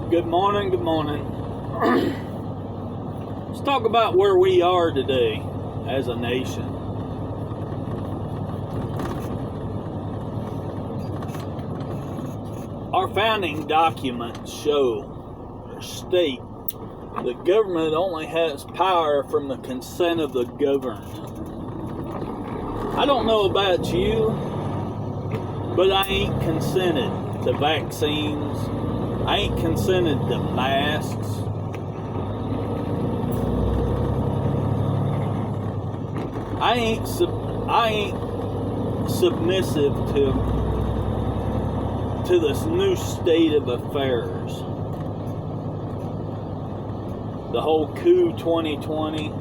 Good morning, good morning. Let's talk about where we are today as a nation. Our founding documents show or state the government only has power from the consent of the governed. I don't know about you, but I ain't consented to vaccines. I ain't consented to masks. I ain't submissive to this new state of affairs. The whole coup 2020.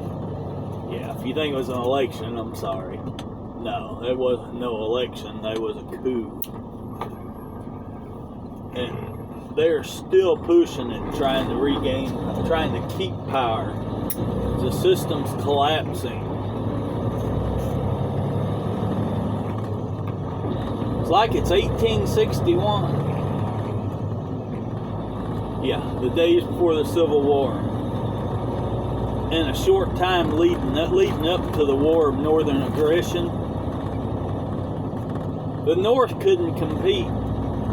Yeah, if you think it was an election, I'm sorry. No, there wasn't no election. There was a coup. And they're still pushing it, trying to keep power. The system's collapsing. It's like it's 1861. Yeah, the days before the Civil War. In a short time leading up to the War of Northern Aggression, the North couldn't compete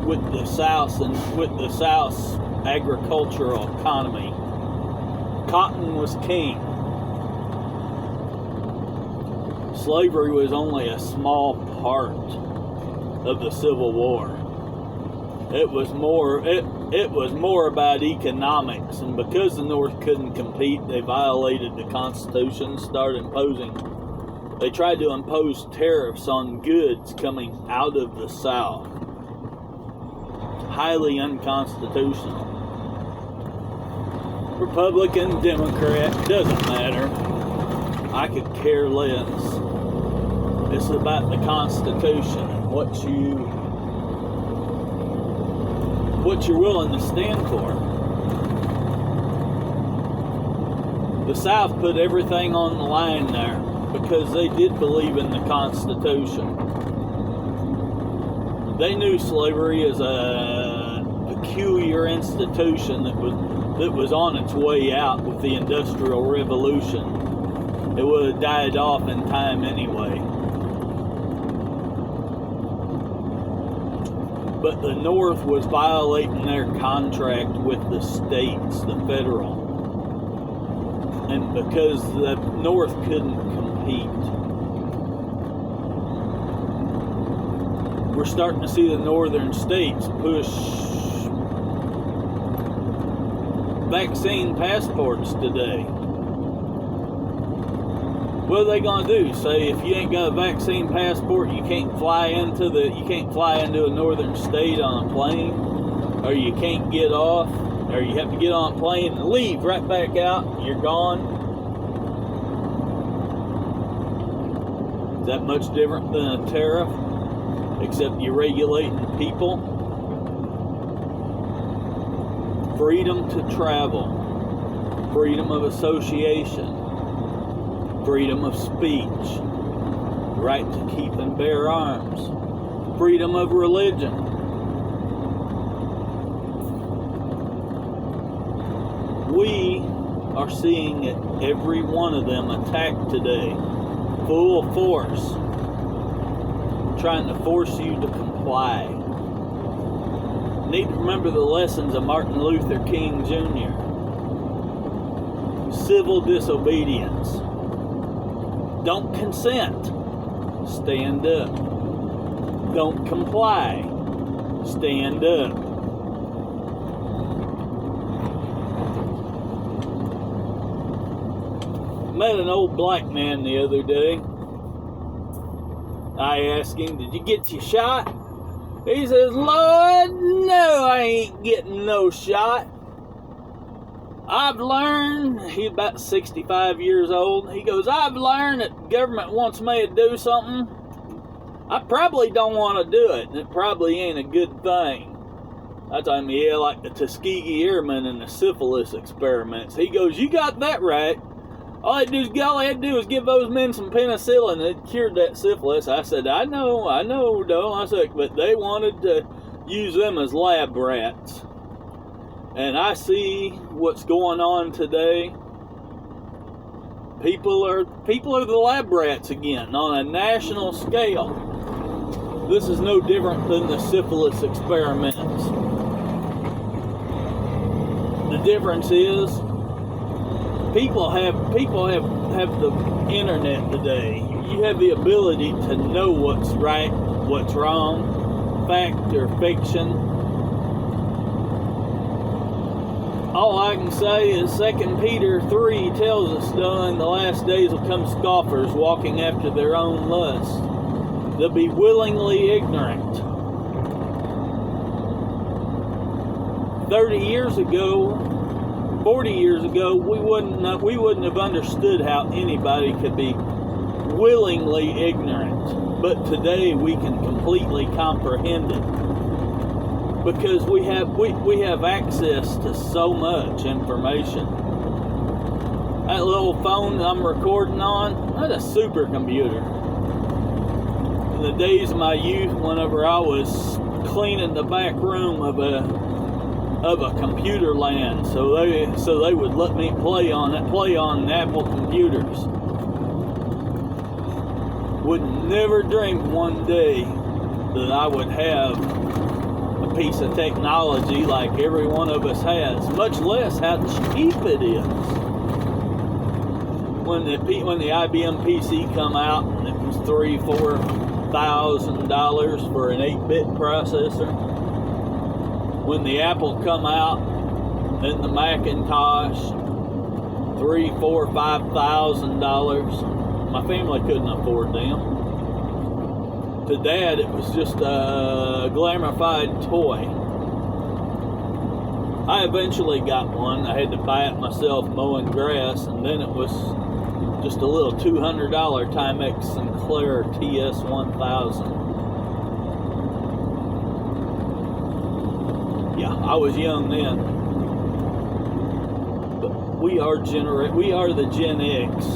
with the South and with the South's agricultural economy. Cotton was king. Slavery was only a small part of the Civil War. It was more about economics, and because the North couldn't compete, they violated the Constitution, they tried to impose tariffs on goods coming out of the South. Highly unconstitutional. Republican, Democrat, doesn't matter. I could care less. It's about the Constitution and what you're willing to stand for. The South put everything on the line there because they did believe in the Constitution. They knew slavery as a peculiar institution that was on its way out with the Industrial Revolution. It would have died off in time anyway. But the North was violating their contract with the states, the federal. And because the North couldn't compete, we're starting to see the northern states push vaccine passports today. What are they going to do? Say if you ain't got a vaccine passport, you can't fly into a northern state on a plane, or you can't get off, or you have to get on a plane and leave right back out, and you're gone. Is that much different than a tariff? Except you're regulating people. Freedom to travel, freedom of association, freedom of speech, right to keep and bear arms, freedom of religion. We are seeing every one of them attacked today, full force, trying to force you to comply. Need to remember the lessons of Martin Luther King Jr. Civil disobedience. Don't consent. Stand up. Don't comply. Stand up. Met an old black man the other day. I asked him, "Did you get your shot?" He says, "Lord, no, I ain't getting no shot. I've learned," he's about 65 years old, he goes, "I've learned that the government wants me to do something. I probably don't want to do it, and it probably ain't a good thing." I told him, yeah, like the Tuskegee Airmen and the syphilis experiments. He goes, "You got that right. All I had to do was give those men some penicillin and it cured that syphilis." I said, I know, though. I said, but they wanted to use them as lab rats. And I see what's going on today. People are the lab rats again on a national scale. This is no different than the syphilis experiments. The difference is people have the internet today. You have the ability to know what's right, what's wrong, fact or fiction. All I can say is 2 Peter 3 tells us that in the last days will come scoffers walking after their own lust. They'll be willingly ignorant. 30 years ago, 40 years ago, we wouldn't have understood how anybody could be willingly ignorant. But today we can completely comprehend it. Because we have access to so much information. That little phone I'm recording on, that's a supercomputer. In the days of my youth, whenever I was cleaning the back room of a computer land, so they would let me play on Apple computers. Would never dream one day that I would have a piece of technology like every one of us has, much less how cheap it is. When the IBM PC come out and it was $3,000-$4,000 for an 8-bit processor. When the Apple come out and the Macintosh, $3,000, $4,000, $5,000. My family couldn't afford them. To Dad, it was just a glorified toy. I eventually got one. I had to buy it myself mowing grass, and then it was just a little $200 Timex Sinclair TS1000. Yeah, I was young then. But we are the Gen X.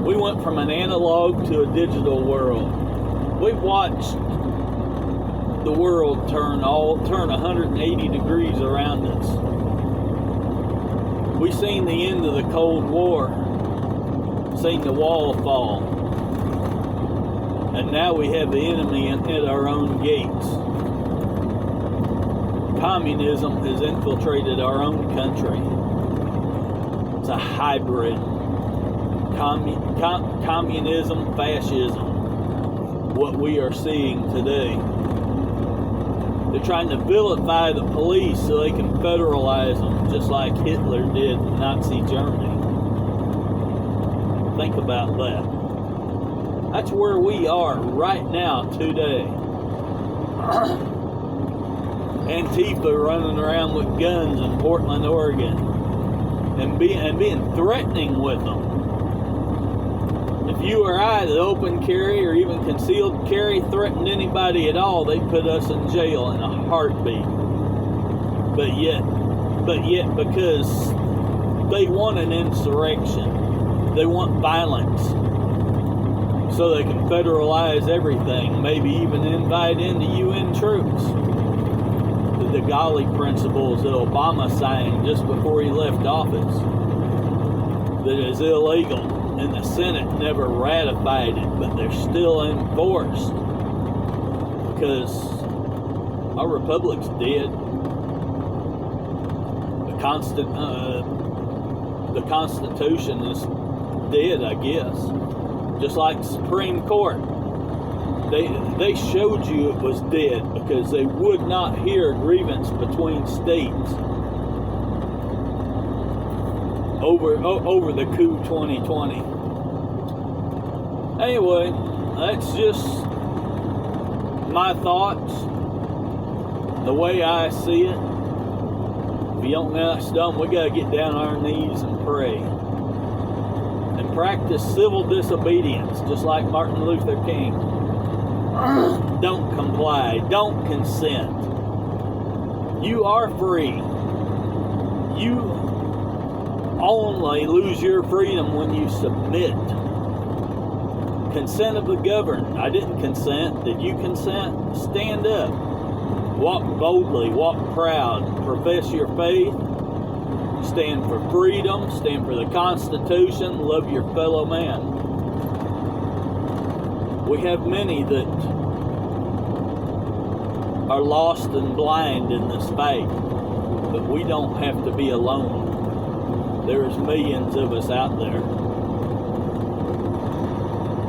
We went from an analog to a digital world. We've watched the world turn 180 degrees around us. We've seen the end of the Cold War, seen the wall fall, and now we have the enemy at our own gates. Communism has infiltrated our own country. It's a hybrid. Communism, fascism. What we are seeing today. They're trying to vilify the police so they can federalize them, just like Hitler did in Nazi Germany. Think about that. That's where we are right now today. Antifa running around with guns in Portland, Oregon, and being threatening with them. If you or I, the open carry or even concealed carry, threatened anybody at all, they put us in jail in a heartbeat. But yet, because they want an insurrection, they want violence, so they can federalize everything, maybe even invite in the UN troops. The Gali principles that Obama signed just before he left office, that is illegal. And the Senate never ratified it, but they're still enforced because our republic's dead. The Constitution is dead, I guess. Just like the Supreme Court, they showed you it was dead because they would not hear grievance between states over the coup 2020. Anyway, that's just my thoughts, the way I see it. If you don't know that's done, we gotta get down on our knees and pray. And practice civil disobedience, just like Martin Luther King. Don't comply, don't consent. You are free. You only lose your freedom when you submit. Consent of the governed. I didn't consent. Did you consent? Stand up. Walk boldly, walk proud, profess your faith, stand for freedom, stand for the Constitution, love your fellow man. We have many that are lost and blind in this faith, but we don't have to be alone. There's millions of us out there.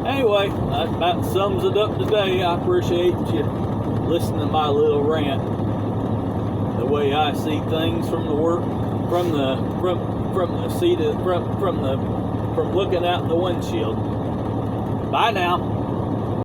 Anyway, that about sums it up today. I appreciate you listening to my little rant. The way I see things from the work, from looking out the windshield. Bye now.